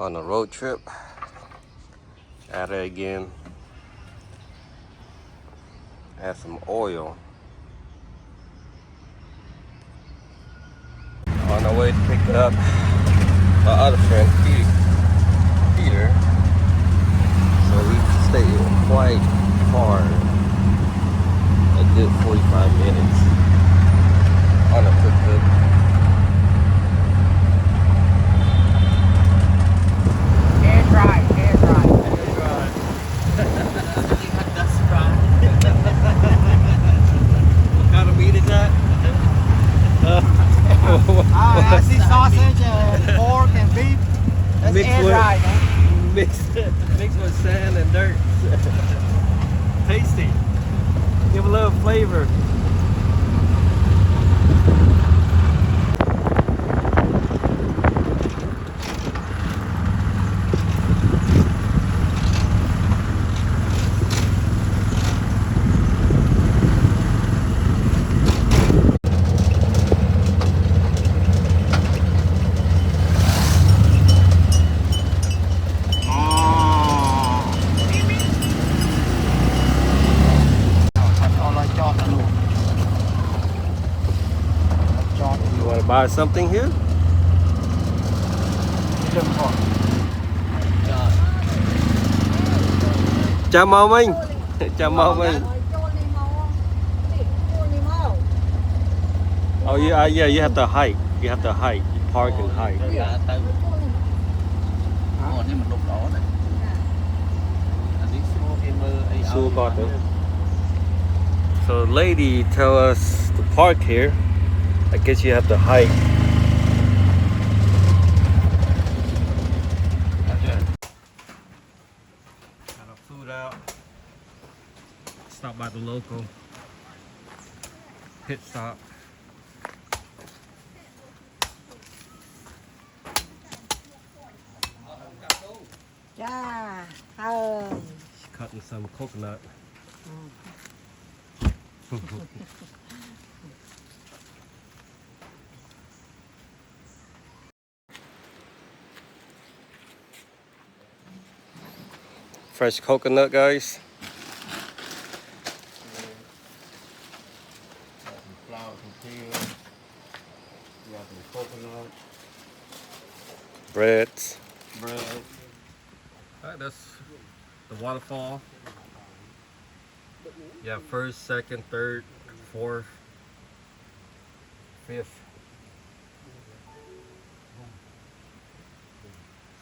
on a road trip. At it again. Add some oil. On our way to pick up my other friend Peter. So we stayed quite far, a good 45 minutes on a tuk-tuk. Air dry. That's dry. What kind of meat is that? I see sausage and pork and beef. That's air dry, man. Mixed with sand and dirt. Tasty. Give a little flavor. Buy something here? Chào mừng mình. Chào mừng mình. Oh yeah, you have to hike. You have to hike. Park and hike. So the lady tell us to park here. I guess you have to hike. Got our food out. Stop by the local pit stop. Yeah. She's cutting some coconut. Fresh coconut, guys. Flour, tortilla. We got some coconut. Breads. Bread. Alright, that's the waterfall. Yeah, first, second, third, fourth, fifth.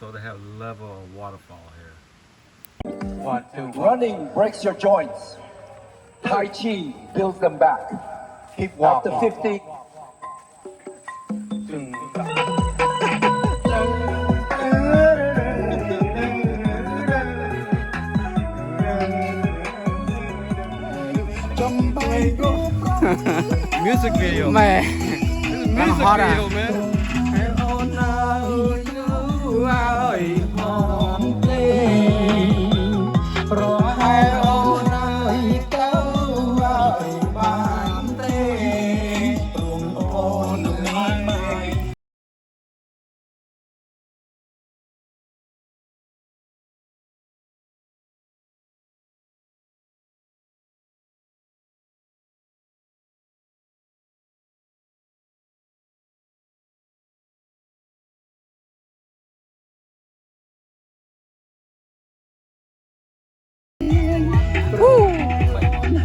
So they have level of waterfall here. 1, 2. Running breaks your joints. Tai Chi builds them back. Keep walking. After 50. Music video. Man. This is music hot video, man.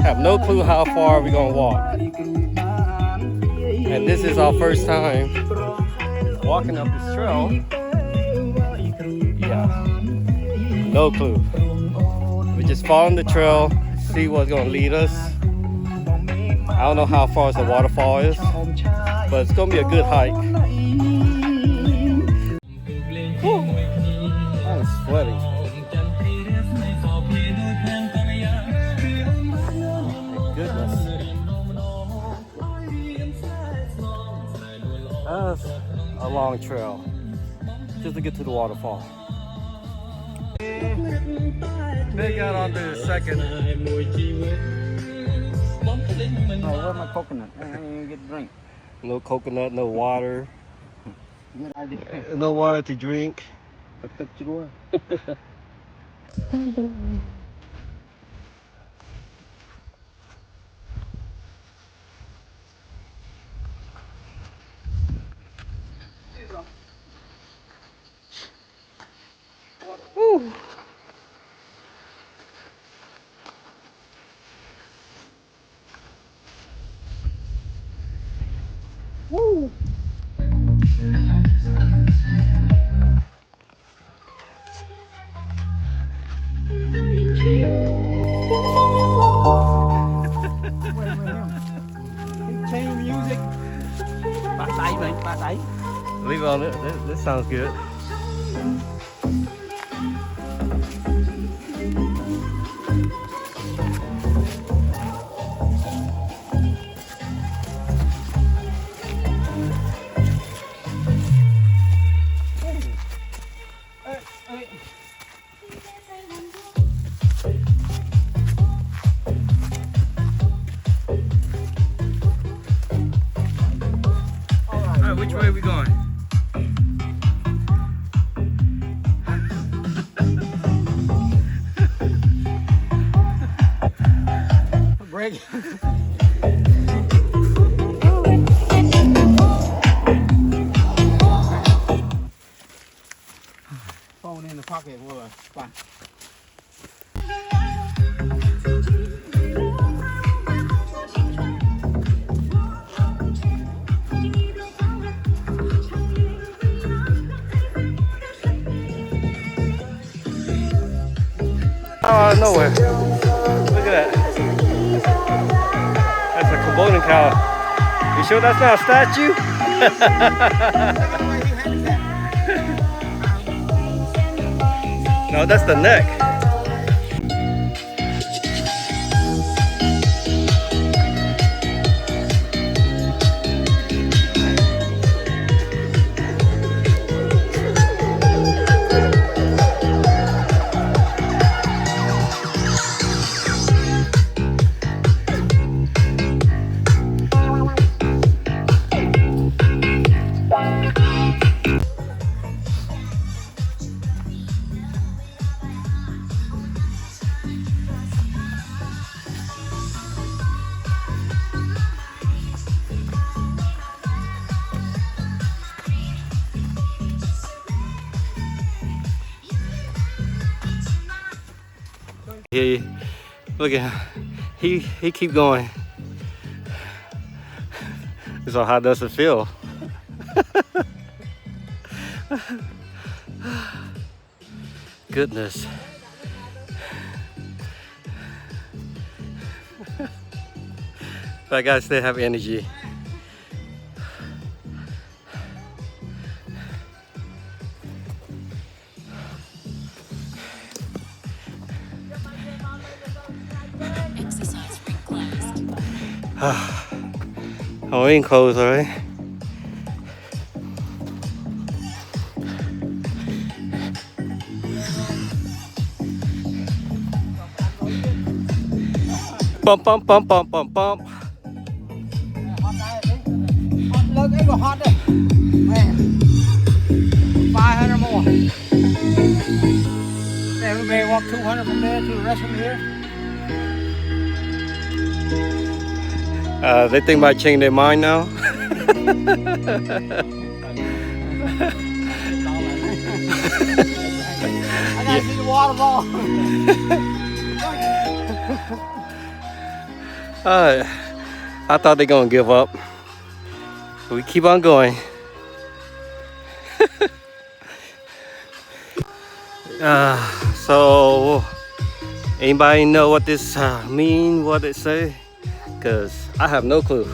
Have no clue how far we're gonna walk. And this is our first time walking up this trail. Yeah, no clue. We just following the trail, see what's gonna lead us. I don't know how far the waterfall is, but it's gonna be a good hike. Whew. I'm sweating. That's a long trail just to get to the waterfall. They got on the second. Where's my coconut? I didn't even get a drink. No coconut, no water. Good idea. No water to drink. ទឹកជ្រោះ Change music. Bắt tay mình, bắt tay. Leave on it. This sounds good. Alright, which way are we going? Break. Phone in the pocket. Well, fine. Out of nowhere. Look at that. That's a Cambodian cow. You sure that's not a statue? No, that's the neck. He, look at him. He keep going. So how does it feel? Goodness. But I gotta still have energy. Exercise ring closed. Oh, we ain't closed, alright? Bump, bump, bump, bump, bump, bump. Look, it go hot there. Man. 500 more. Then we may walk 200 from there to the rest from here. They think about changing their mind now. I gotta see the waterfall. I thought they're gonna give up. But we keep on going. So, anybody know what this mean? What it say? Cause I have no clue.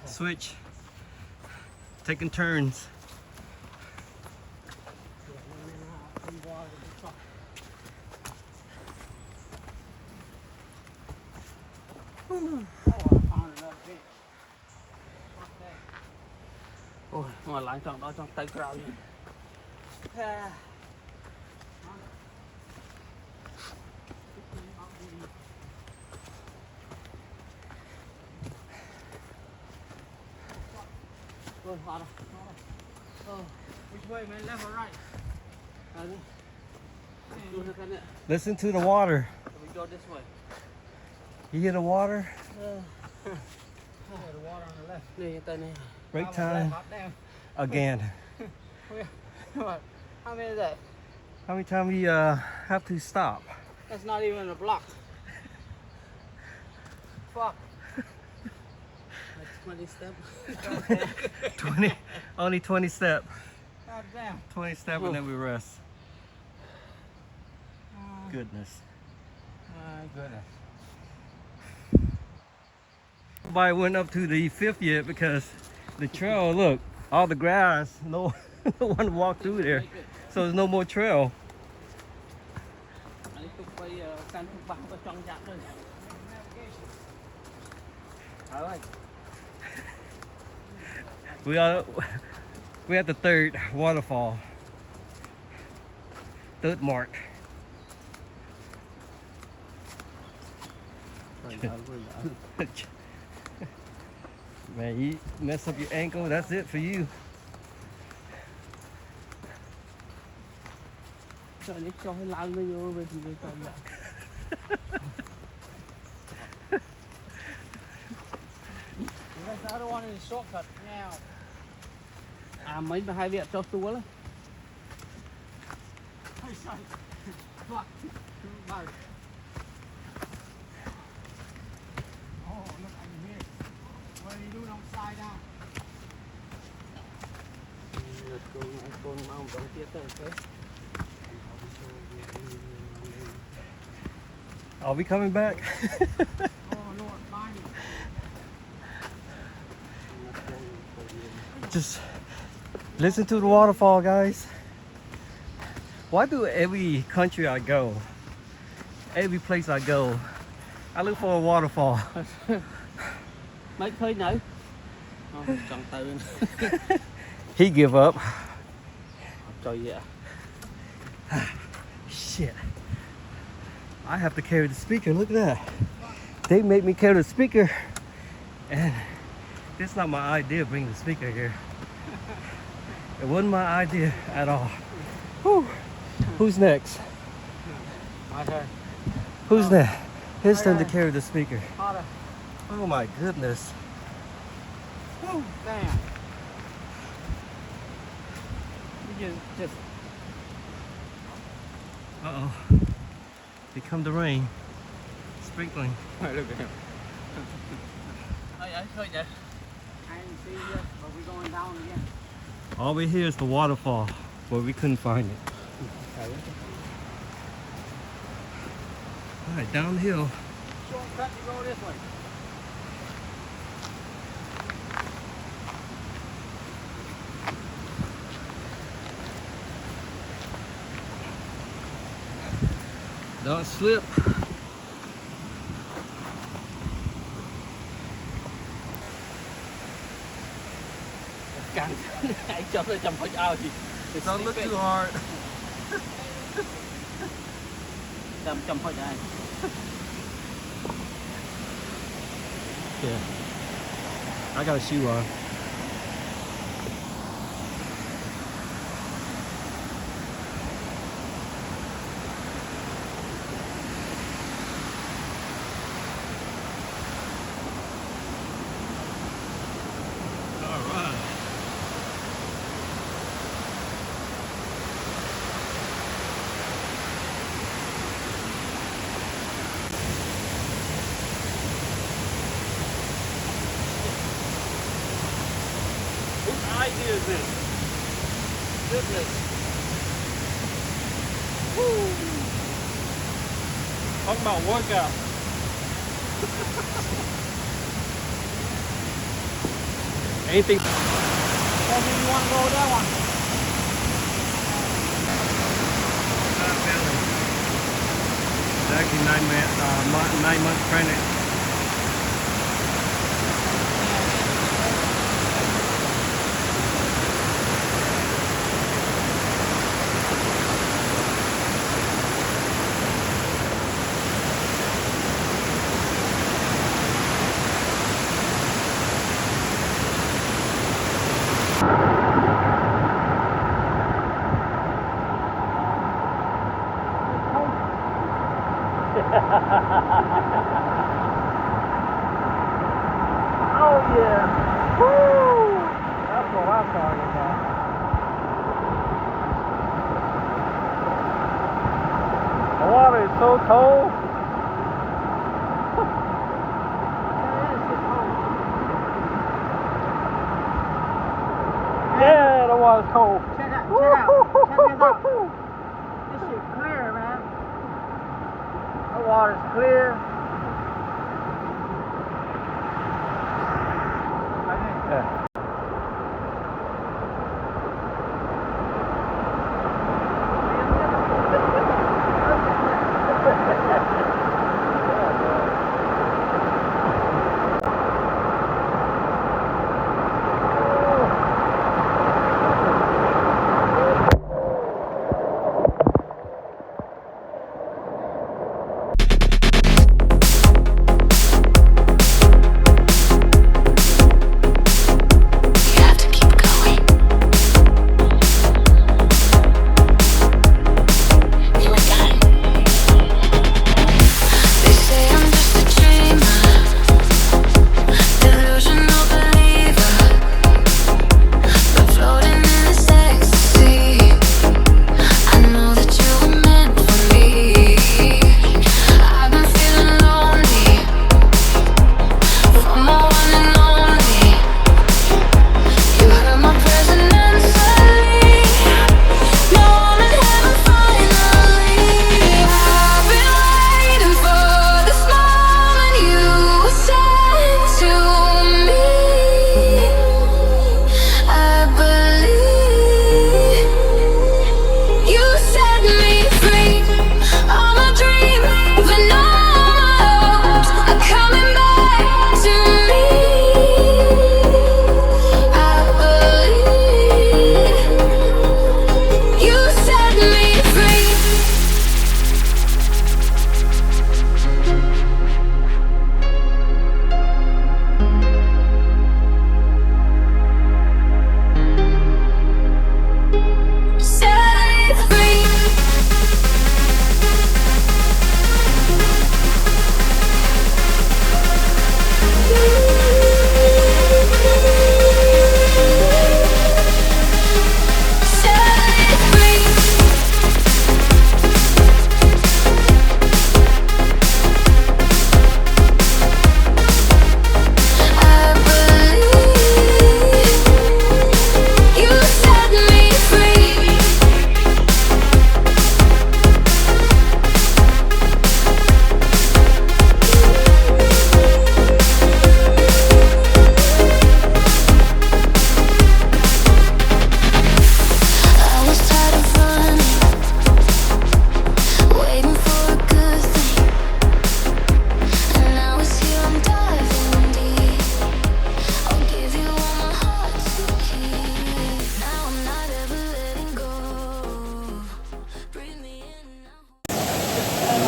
Switch. Taking turns. Ôi, mà lại trong đó trong tay crowd. Ôi, hot. Oh, which way, man? Left or right? Listen to the water. We go this way. You hear the water? The water on the left. Nè, tay này. Break time again. What? How many is that? How many times we have to stop? That's not even a block. Fuck. That's 20 steps. 20, only 20 step. God damn. 20 step and then we rest. Goodness. My goodness. Nobody went up to the 5th yet because the trail, look, all the grass, no one walked through there. So there's no more trail. We're at the 3rd waterfall. 3rd mark. Man, you mess up your ankle, that's it for you. I don't want any shortcut now. À mấy hai vị cho tôi đấy. Fuck. Oh, look, I'm here. What are you doing upside down? Are we coming back? Oh, Lord, mind me. Just listen to the waterfall, guys. Why do every country I go, every place I go, I look for a waterfall? Mấy khơi nữa. Chẳng tự. He give up. Trời vậy. Shit. I have to carry the speaker. Look at that. They made me carry the speaker. And it's not my idea bringing the speaker here. It wasn't my idea at all. Whew. Who's next? My turn. Who's next? His turn to carry the speaker. Hotter. Oh my goodness. Woo, damn. You just. Uh-oh. Here come the rain. Sprinkling. Look at him. I heard that. I didn't see it yet, but we're going down again. All we hear is the waterfall, but we couldn't find it. All right, downhill. Shortcut to go this way. Don't slip. Căng. Hãy cho nó chầm phải ao gì. Don't look too hard. Chầm phải ai. Yeah. I got a shoe on. Whose idea is this? Goodness. Woo. Talk about workout. Anything. Tell me you want to go with that one. Not really. It's actually 9 months pregnant. Oh yeah. Woo! That's what I'm talking about. The water is so cold. Yeah, the water's cold. Check out, check out, check this out. This shit clear, man. The water's clear. Yeah.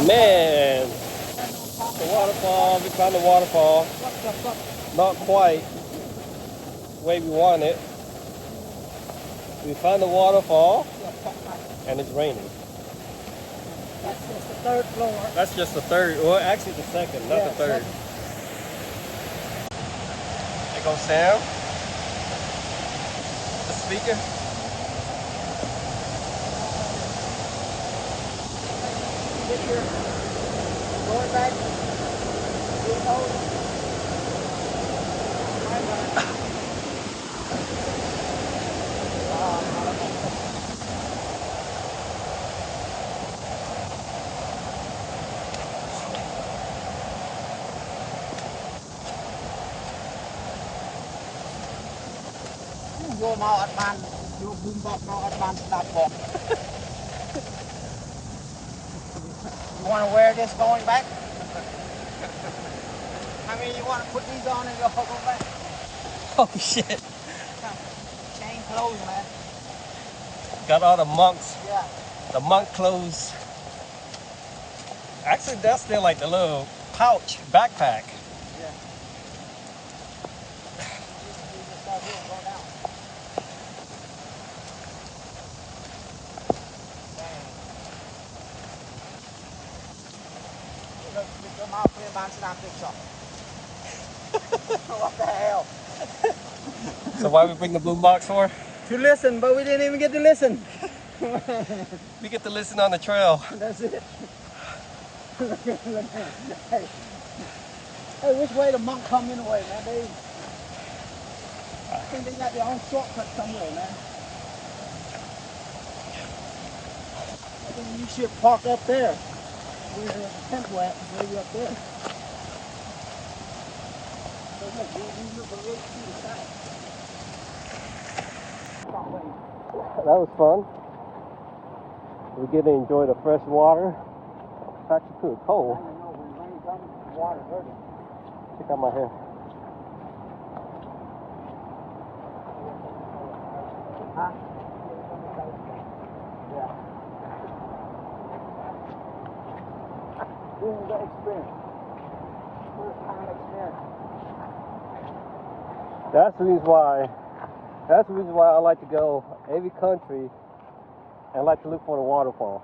Man, the waterfall, we found the waterfall. Not quite the way we want it. We found the waterfall and it's raining. That's just the third floor. That's just the third, well actually the second, not the third. There goes Sam, the speaker. Picture going back. Getting older. Vô mau ăn ban, vô boom box mau ăn ban đạp bọc. You want to wear this going back? I mean, you want to put these on and go back? Oh shit. Chain clothes, man. Got all the monks, Yeah. the monk clothes. Actually, that's still like the little pouch backpack. Yeah. You just start here and go down. Dang. What the hell? So why we bring the boom box for? To listen, but we didn't even get to listen. We get to listen on the trail. That's it. Hey. Hey, which way the monk come anyway, man? I think they got their own shortcut somewhere, man. I think you should park up there. Where the tent at, maybe up there. So look, you look right to the side. That was fun. We get to enjoy the fresh water. It's actually pretty cold. I don't know, when rain comes, water hurting. Check out my hair. Huh? Yeah. This is the experience. First time experience. That's the reason why. That's the reason why I like to go every country and like to look for the waterfall.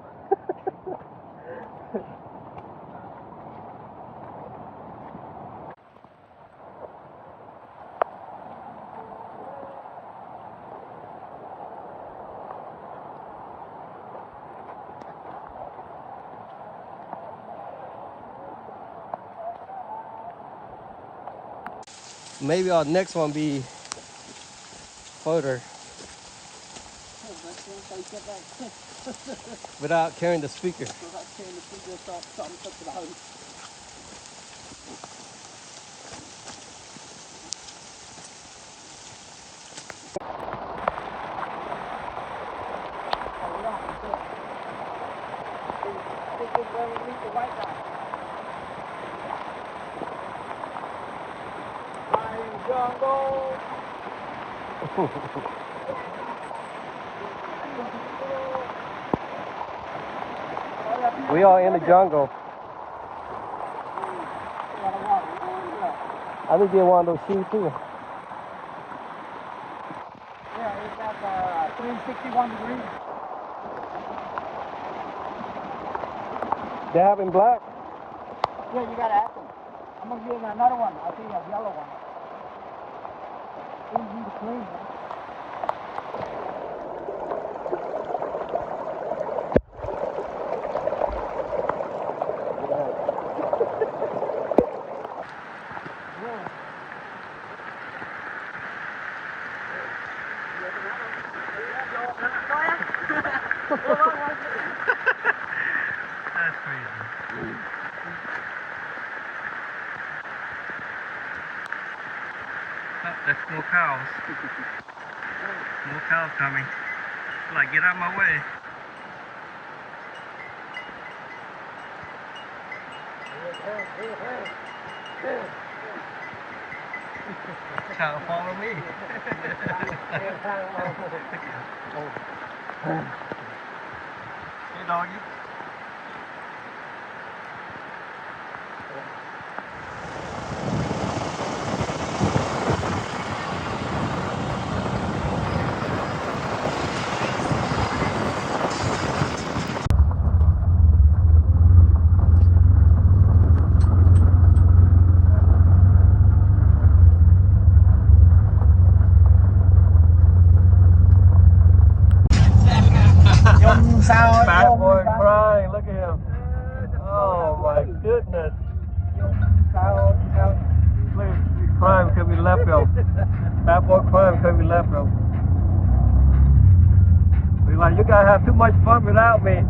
Maybe our next one be further without carrying the speaker. We are in the jungle. I need to get one of those shoes too. Yeah, it's at 361 degrees. They have in black? Yeah, you gotta ask them. I'm gonna give you another one. I think a yellow one. Easy to clean, man. That's crazy. Oh, there's more cows. More cows coming. Like, get out of my way. Trying to follow me. Hey, doggy. Bad boy crying, look at him. Oh my goodness. Look, he's crying because we left him. Bad boy crying because we left him. We're like, you guys have too much fun without me.